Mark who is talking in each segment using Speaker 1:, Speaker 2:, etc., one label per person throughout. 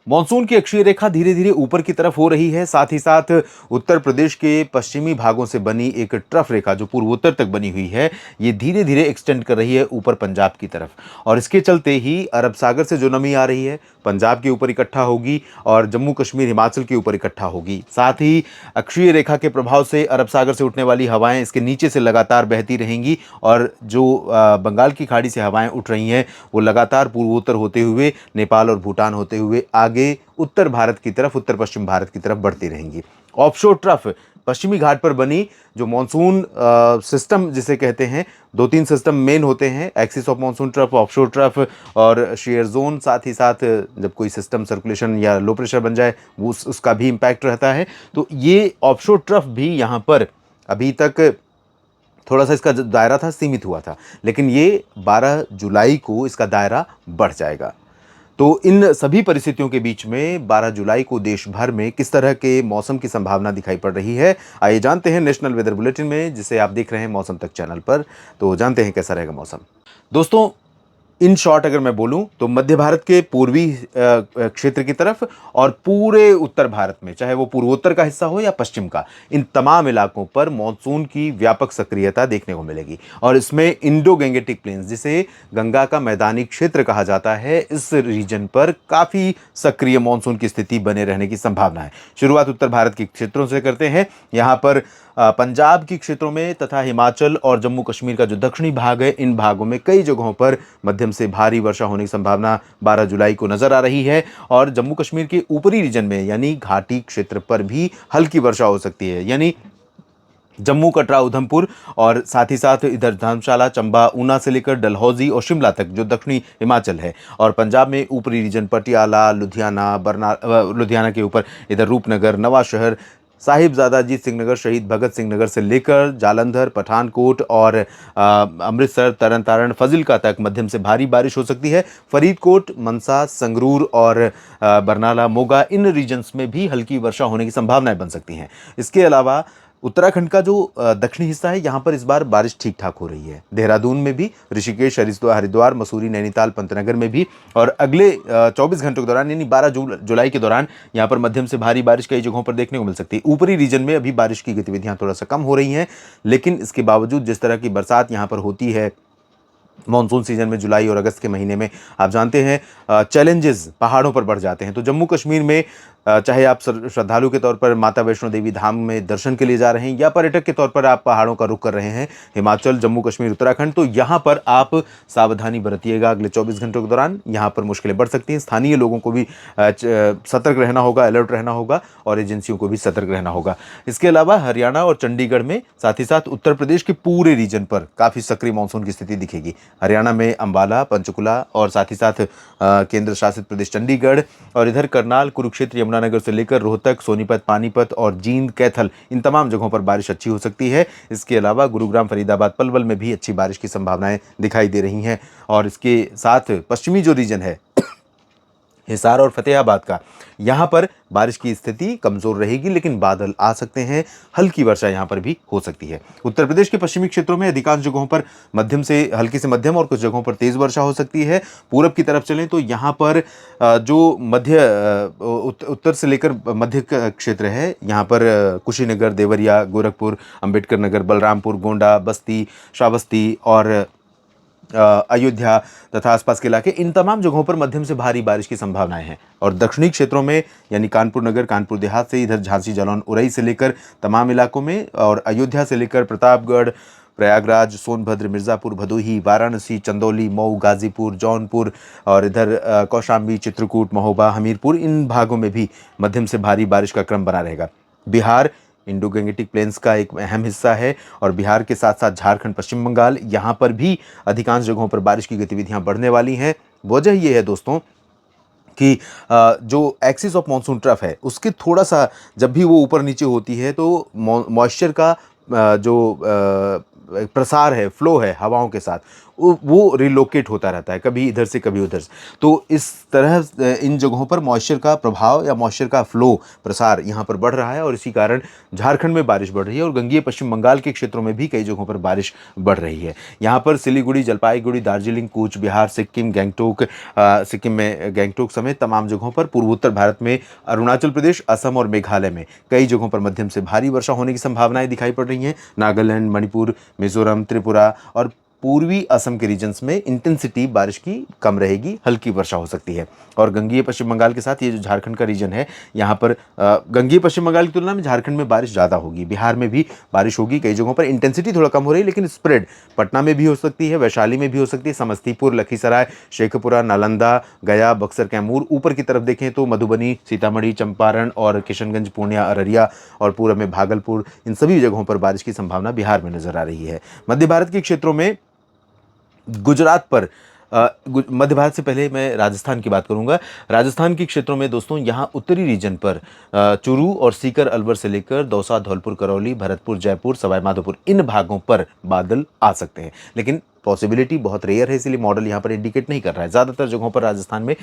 Speaker 1: Monsoon की अक्षीय रेखा धीरे धीरे ऊपर की तरफ हो रही है। साथ ही साथ उत्तर प्रदेश के पश्चिमी भागों से बनी एक ट्रफ रेखा जो पूर्वोत्तर तक बनी हुई है, ये धीरे धीरे एक्सटेंड कर रही है ऊपर पंजाब की तरफ। और इसके चलते ही अरब सागर से जो नमी आ रही है पंजाब के ऊपर इकट्ठा होगी और जम्मू कश्मीर हिमाचल के ऊपर इकट्ठा होगी। साथ ही अक्षीय रेखा के प्रभाव से अरब सागर से उठने वाली हवाएं इसके नीचे से लगातार बहती रहेंगी और जो बंगाल की खाड़ी से हवाएं उठ रही हैं वो लगातार पूर्वोत्तर होते हुए नेपाल और भूटान होते हुए आगे उत्तर भारत की तरफ, उत्तर पश्चिम भारत की तरफ बढ़ती रहेंगी। ऑफशोर ट्रफ पश्चिमी घाट पर बनी जो मॉनसून सिस्टम जिसे कहते हैं, दो तीन सिस्टम मेन होते हैं, axis of monsoon trough, offshore trough और शेयर जोन। साथ ही साथ जब कोई सिस्टम सर्कुलेशन या लो प्रेशर बन जाए वो उसका भी इम्पैक्ट रहता है। तो ये ऑफशोर ट्रफ भी यहाँ पर अभी तक थोड़ा सा इसका दायरा था, सीमित हुआ था, लेकिन ये 12 जुलाई को इसका दायरा बढ़ जाएगा। तो इन सभी परिस्थितियों के बीच में 12 जुलाई को देश भर में किस तरह के मौसम की संभावना दिखाई पड़ रही है, आइए जानते हैं नेशनल वेदर बुलेटिन में, जिसे आप देख रहे हैं मौसम तक चैनल पर। तो जानते हैं कैसा रहेगा मौसम। दोस्तों, इन शॉर्ट अगर मैं बोलूं तो मध्य भारत के पूर्वी क्षेत्र की तरफ और पूरे उत्तर भारत में, चाहे वो पूर्वोत्तर का हिस्सा हो या पश्चिम का, इन तमाम इलाकों पर मॉनसून की व्यापक सक्रियता देखने को मिलेगी। और इसमें इंडो गैंगेटिक प्लेन्स, जिसे गंगा का मैदानी क्षेत्र कहा जाता है, इस रीजन पर काफ़ी सक्रिय मॉनसून की स्थिति बने रहने की संभावना है। शुरुआत उत्तर भारत के क्षेत्रों से करते हैं। यहाँ पर पंजाब के क्षेत्रों में तथा हिमाचल और जम्मू कश्मीर का जो दक्षिणी भाग है, इन भागों में कई जगहों पर मध्यम से भारी वर्षा होने की संभावना 12 जुलाई को नजर आ रही है। और जम्मू कश्मीर के ऊपरी रीजन में यानी घाटी क्षेत्र पर भी हल्की वर्षा हो सकती है, यानी जम्मू, कटरा, उधमपुर और साथ ही साथ इधर धर्मशाला, चंबा, ऊना से लेकर डलहौजी और शिमला तक जो दक्षिणी हिमाचल है। और पंजाब में ऊपरी रीजन पटियाला, लुधियाना के ऊपर इधर रूपनगर, नवा शहर, साहिबजादा अजीत सिंह नगर, शहीद भगत सिंह नगर से लेकर जालंधर, पठानकोट और अमृतसर, तरन तारण, फजिल्का तक मध्यम से भारी बारिश हो सकती है। फरीदकोट, मनसा, संगरूर और बरनाला, मोगा, इन रीजन्स में भी हल्की वर्षा होने की संभावनाएं बन सकती हैं। इसके अलावा उत्तराखंड का जो दक्षिणी हिस्सा है, यहाँ पर इस बार बारिश ठीक ठाक हो रही है। देहरादून में भी, ऋषिकेश, हरिद्वार, मसूरी, नैनीताल, पंतनगर में भी। और अगले 24 घंटों के दौरान यानी 12 जुलाई के दौरान यहाँ पर मध्यम से भारी बारिश कई जगहों पर देखने को मिल सकती है। ऊपरी रीजन में अभी बारिश की गतिविधियाँ थोड़ा सा कम हो रही हैं, लेकिन इसके बावजूद जिस तरह की बरसात यहाँ पर होती है मॉनसून सीजन में जुलाई और अगस्त के महीने में, आप जानते हैं चैलेंजेस पहाड़ों पर बढ़ जाते हैं। तो जम्मू कश्मीर में चाहे आप श्रद्धालु के तौर पर माता वैष्णो देवी धाम में दर्शन के लिए जा रहे हैं या पर्यटक के तौर पर आप पहाड़ों का रुख कर रहे हैं, हिमाचल, जम्मू कश्मीर, उत्तराखंड, तो यहाँ पर आप सावधानी बरतिएगा। अगले 24 घंटों के दौरान यहाँ पर मुश्किलें बढ़ सकती हैं। स्थानीय लोगों को भी सतर्क रहना होगा, अलर्ट रहना होगा और एजेंसियों को भी सतर्क रहना होगा। इसके अलावा हरियाणा और चंडीगढ़ में, साथ ही साथ उत्तर प्रदेश के पूरे रीजन पर काफ़ी सक्रिय मानसून की स्थिति दिखेगी। हरियाणा में अंबाला, पंचकुला और साथ ही साथ केंद्र शासित प्रदेश चंडीगढ़ और इधर करनाल, कुरुक्षेत्र, यमुनानगर से लेकर रोहतक, सोनीपत, पानीपत और जींद, कैथल, इन तमाम जगहों पर बारिश अच्छी हो सकती है। इसके अलावा गुरुग्राम, फरीदाबाद, पलवल में भी अच्छी बारिश की संभावनाएं दिखाई दे रही हैं। और इसके साथ पश्चिमी जो रीजन है हिसार और फतेहाबाद का, यहाँ पर बारिश की स्थिति कमज़ोर रहेगी, लेकिन बादल आ सकते हैं, हल्की वर्षा यहाँ पर भी हो सकती है। उत्तर प्रदेश के पश्चिमी क्षेत्रों में अधिकांश जगहों पर मध्यम से हल्की से मध्यम और कुछ जगहों पर तेज़ वर्षा हो सकती है। पूरब की तरफ चलें तो यहाँ पर जो उत्तर से लेकर मध्य क्षेत्र है, यहाँ पर कुशीनगर, देवरिया, गोरखपुर, अम्बेडकर नगर, बलरामपुर, गोंडा, बस्ती, श्रावस्ती और अयोध्या तथा आसपास के इलाके, इन तमाम जगहों पर मध्यम से भारी बारिश की संभावनाएं हैं। और दक्षिणी क्षेत्रों में यानी कानपुर नगर, कानपुर देहात से इधर झांसी, जालौन, उरई से लेकर तमाम इलाकों में और अयोध्या से लेकर प्रतापगढ़, प्रयागराज, सोनभद्र, मिर्ज़ापुर, भदोही, वाराणसी, चंदौली, मऊ, गाजीपुर, जौनपुर और इधर कौशाम्बी, चित्रकूट, महोबा, हमीरपुर, इन भागों में भी मध्यम से भारी बारिश का क्रम बना रहेगा। बिहार इंडो गैंगेटिक प्लेन्स का एक अहम हिस्सा है और बिहार के साथ साथ झारखंड, पश्चिम बंगाल, यहाँ पर भी अधिकांश जगहों पर बारिश की गतिविधियाँ बढ़ने वाली हैं। वजह ये है दोस्तों कि जो एक्सिस ऑफ मॉनसून ट्रफ है उसके थोड़ा सा जब भी वो ऊपर नीचे होती है तो मॉइस्चर का जो प्रसार है, फ्लो है हवाओं के साथ, वो रिलोकेट होता रहता है, कभी इधर से कभी उधर से। तो इस तरह इन जगहों पर मॉइस्चर का प्रभाव या मॉइस्चर का फ्लो प्रसार यहाँ पर बढ़ रहा है और इसी कारण झारखंड में बारिश बढ़ रही है और गंगीय पश्चिम बंगाल के क्षेत्रों में भी कई जगहों पर बारिश बढ़ रही है। यहाँ पर सिलीगुड़ी, जलपाईगुड़ी, दार्जिलिंग, कूच बिहार, सिक्किम, गैंगटोक, सिक्किम में गैंगटोक समेत तमाम जगहों पर, पूर्वोत्तर भारत में अरुणाचल प्रदेश, असम और मेघालय में कई जगहों पर मध्यम से भारी वर्षा होने की संभावनाएं दिखाई पड़ रही हैं। नागालैंड, मणिपुर, मिजोरम, त्रिपुरा और पूर्वी असम के रीजन्स में इंटेंसिटी बारिश की कम रहेगी, हल्की वर्षा हो सकती है। और गंगीय पश्चिम बंगाल के साथ ये जो झारखंड का रीजन है, यहाँ पर गंगीय पश्चिम बंगाल की तुलना में झारखंड में बारिश ज़्यादा होगी। बिहार में भी बारिश होगी, कई जगहों पर इंटेंसिटी थोड़ा कम हो रही है लेकिन स्प्रेड पटना में भी हो सकती है, वैशाली में भी हो सकती है, समस्तीपुर, लखीसराय, शेखपुरा, नालंदा, गया, बक्सर, कैमूर। ऊपर की तरफ देखें तो मधुबनी, सीतामढ़ी, चंपारण और किशनगंज, पूर्णिया, अररिया और पूर्व में भागलपुर, इन सभी जगहों पर बारिश की संभावना बिहार में नजर आ रही है। मध्य भारत के क्षेत्रों में गुजरात पर मध्य भारत से पहले मैं राजस्थान की बात करूंगा। राजस्थान के क्षेत्रों में दोस्तों यहाँ उत्तरी रीजन पर चूरू और सीकर, अलवर से लेकर दौसा, धौलपुर, करौली, भरतपुर, जयपुर, सवाई माधोपुर, इन भागों पर बादल आ सकते हैं लेकिन पॉसिबिलिटी बहुत रेयर है, इसलिए मॉडल यहाँ पर इंडिकेट नहीं कर रहा है। ज़्यादातर जगहों पर राजस्थान में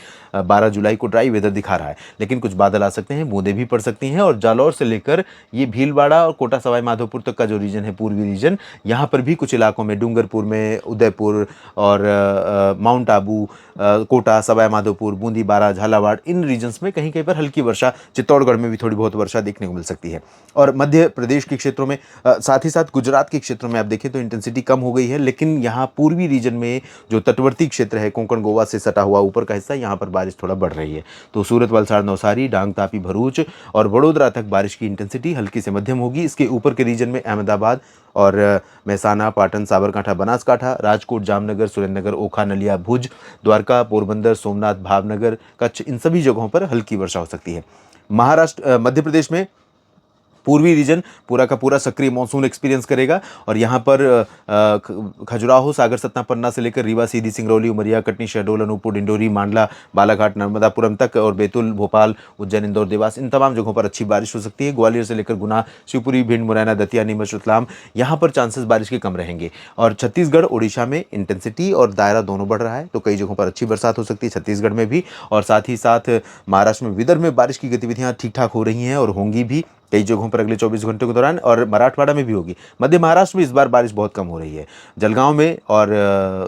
Speaker 1: 12 जुलाई को ड्राई वेदर दिखा रहा है लेकिन कुछ बादल आ सकते हैं, बूंदें भी पड़ सकती हैं। और जालौर से लेकर ये भीलवाड़ा और कोटा सवाई माधोपुर तक का जो रीजन है, पूर्वी रीजन, यहाँ पर भी कुछ इलाकों में, डूंगरपुर में, उदयपुर और माउंट आबू, कोटा, सवाई माधोपुर, बूंदी, बारा, झालावाड़, इन रीजन्स में कहीं कहीं पर हल्की वर्षा, चित्तौड़गढ़ में भी थोड़ी बहुत वर्षा देखने को मिल सकती है। और मध्य प्रदेश के क्षेत्रों में, साथ ही साथ गुजरात के क्षेत्रों में आप देखें तो इंटेंसिटी कम हो गई है लेकिन यहाँ पूर्वी रीजन में जो तटवर्ती क्षेत्र है, कोंकण, गोवा से सटा हुआ ऊपर का हिस्सा, यहाँ पर बारिश थोड़ा बढ़ रही है। तो सूरत, वलसाड़, नवसारी, डांग, तापी, भरूच और वडोदरा तक बारिश की इंटेंसिटी हल्की से मध्यम होगी। इसके ऊपर के रीजन में अहमदाबाद और महसाना, पाटन, साबरकांठा, बनासकांठा, राजकोट, जामनगर, सुरेंद्रनगर, ओखा, नलिया, भुज, द्वारका, पोरबंदर, सोमनाथ, भावनगर, कच्छ, इन सभी जगहों पर हल्की वर्षा हो सकती है। महाराष्ट्र, मध्य प्रदेश में पूर्वी रीजन पूरा का पूरा सक्रिय मानसून एक्सपीरियंस करेगा और यहाँ पर खजुराहो, सागर, सतना, पन्ना से लेकर रीवा, सीधी, सिंगरौली, उमरिया, कटनी, शहडोल, अनूपपुर, डिंडोरी, मांडला, बालाघाट, नर्मदापुरम तक और बैतूल, भोपाल, उज्जैन, इंदौर, देवास, इन तमाम जगहों पर अच्छी बारिश हो सकती है। ग्वालियर से लेकर गुना, शिवपुरी, भिंड, मुरैना, दतिया, नीमच, रतलाम, यहाँ पर चांसेस बारिश के कम रहेंगे। और छत्तीसगढ़, ओडिशा में इंटेंसिटी और दायरा दोनों बढ़ रहा है तो कई जगहों पर अच्छी बरसात हो सकती है छत्तीसगढ़ में भी। और साथ ही साथ महाराष्ट्र में, विदर्भ में बारिश की गतिविधियाँ ठीक ठाक हो रही हैं और होंगी भी कई जगहों पर अगले 24 घंटों के दौरान, और मराठवाड़ा में भी होगी। मध्य महाराष्ट्र में इस बार बारिश बहुत कम हो रही है। जलगांव में और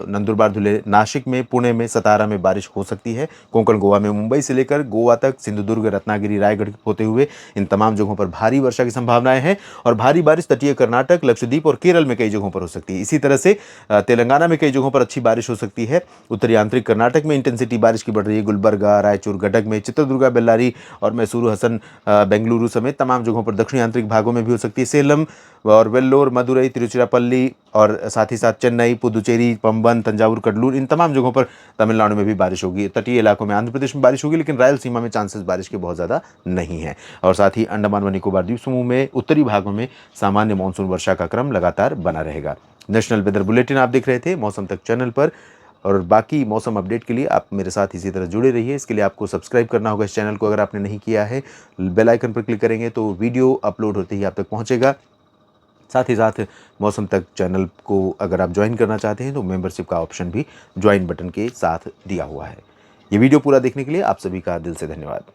Speaker 1: नंदुरबार, धुले, नासिक में, पुणे में, सतारा में बारिश हो सकती है। कोंकण, गोवा में, मुंबई से लेकर गोवा तक, सिंधुदुर्ग, रत्नागिरी, रायगढ़ होते हुए इन तमाम जगहों पर भारी वर्षा की संभावनाएं हैं। और भारी बारिश तटीय कर्नाटक, लक्षद्वीप और केरल में कई जगहों पर हो सकती है। इसी तरह से तेलंगाना में कई जगहों पर अच्छी बारिश हो सकती है। उत्तरी आंतरिक कर्नाटक में इंटेंसिटी बारिश की बढ़ रही है। गुलबर्गा, रायचूर, गदग में, चित्रदुर्गा, बेल्लारी और मैसूरू, हसन, बेंगलुरु समेत तमाम जगहों पर दक्षिणी आंतरिक भागों में भी हो सकती है। सेलम और वेल्लोर, मदुरई, तिरुचिरापल्ली और साथ ही साथ चेन्नई, पुदुचेरी, पंबन, तंजावुर, कडलूर, इन तमाम जगहों पर तमिलनाडु में भी बारिश होगी। तटीय इलाकों में आंध्र प्रदेश में बारिश होगी लेकिन रायलसीमा में चांसेस बारिश के बहुत ज़्यादा नहीं है। और साथ ही अंडमान व निकोबार द्वीप समूह में उत्तरी भागों में सामान्य मानसून वर्षा का क्रम लगातार बना रहेगा। नेशनल वेदर बुलेटिन आप देख रहे थे मौसम तक चैनल पर, और बाकी मौसम अपडेट के लिए आप मेरे साथ इसी तरह जुड़े रहिए। इसके लिए आपको सब्सक्राइब करना होगा इस चैनल को, अगर आपने नहीं किया है। बेल आइकन पर क्लिक करेंगे तो वीडियो अपलोड होते ही आप तक पहुंचेगा। साथ ही साथ मौसम तक चैनल को अगर आप ज्वाइन करना चाहते हैं तो मेंबरशिप का ऑप्शन भी ज्वाइन बटन के साथ दिया हुआ है। ये वीडियो पूरा देखने के लिए आप सभी का दिल से धन्यवाद।